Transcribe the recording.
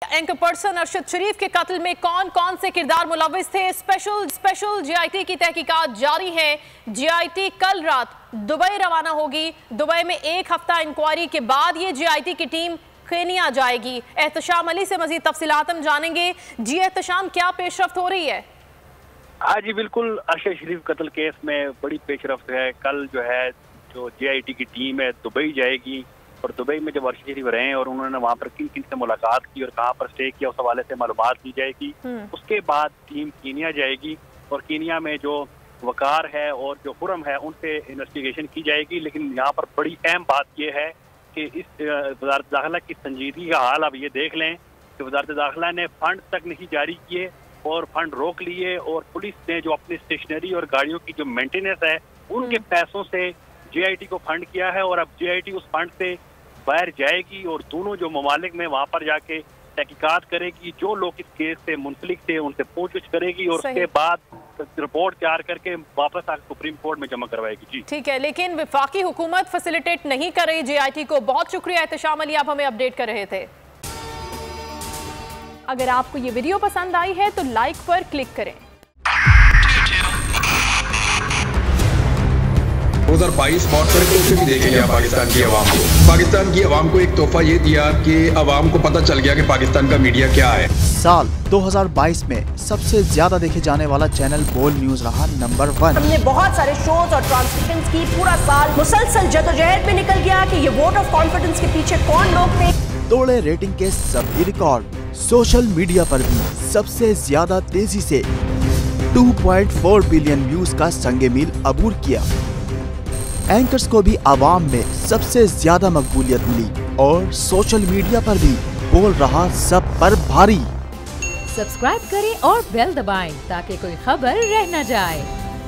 Anchor person Arshad शरीफ के कत्ल में कौन कौन से किरदार मुलविस थे? स्पेशल जीआईटी की तहकीकात जारी है। जीआईटी कल रात दुबई रवाना होगी। दुबई में एक हफ्ता इंक्वायरी के बाद ये जीआईटी की टीम केनिया जाएगी। एहतशाम अली से मजीद तफसीलात हम जानेंगे। जी एहतशाम, क्या पेशरफ्त हो रही है? हाँ जी बिल्कुल, अरशद शरीफ कत्ल केस में बड़ी पेशरफ्त है। कल जो जीआईटी की टीम है दुबई जाएगी और दुबई में जब अरशद शरीफ रहे और उन्होंने वहाँ पर किन किन से मुलाकात की और कहाँ पर स्टे किया उस हवाले से मालूमात दी जाएगी। उसके बाद टीम कीनिया जाएगी और कीनिया में जो वकार है और जो खुरम है उनसे इन्वेस्टिगेशन की जाएगी। लेकिन यहाँ पर बड़ी अहम बात यह है कि इस वज़ारत दाखिला की संजीदगी का हाल अब ये देख लें कि वज़ारत दाखिला ने फंड तक नहीं जारी किए और फंड रोक लिए और पुलिस ने जो अपनी स्टेशनरी और गाड़ियों की जो मेंटेनेंस है उनके पैसों से जीआईटी को फंड किया है और अब जीआईटी उस फंड से बाहर जाएगी और दोनों जो ममालिक में वहाँ पर जाके तहकीकात करेगी। जो लोग इस केस से मुंसलिक थे उनसे पूछताछ करेगी और उसके बाद रिपोर्ट तैयार करके वापस आकर सुप्रीम कोर्ट में जमा करवाएगी। जी ठीक है, लेकिन वफाकी हुकूमत फैसिलिटेट नहीं कर रही जीआईटी को। बहुत शुक्रिया एहतशाम अली, आप हमें अपडेट कर रहे थे। अगर आपको ये वीडियो पसंद आई है तो लाइक पर क्लिक करें। 2022 बहुत सारे तोहफे भी देखे गया पाकिस्तान की आवाम को। पाकिस्तान की आवाम को एक तोहफा ये दिया कि आवाम को पता चल गया कि पाकिस्तान का मीडिया क्या है। साल 2022 में सबसे ज्यादा देखे जाने वाला चैनल बोल न्यूज रहा नंबर 1। हमने बहुत सारे शोज और ट्रांसमिशंस की। पूरा साल मुसलसल जदोजहद में निकल गया कि ये वोट ऑफ कॉन्फिडेंस के पीछे कौन लोग थे। तोड़े रेटिंग के सभी रिकॉर्ड। सोशल मीडिया पर भी सबसे ज्यादा तेजी से 2.4 बिलियन व्यूज का संगे मील अबूर किया। एंकर्स को भी आवाम में सबसे ज्यादा मकबूलियत मिली और सोशल मीडिया पर भी बोल रहा सब पर भारी। सब्सक्राइब करें और बेल दबाएं ताकि कोई खबर रह न जाए।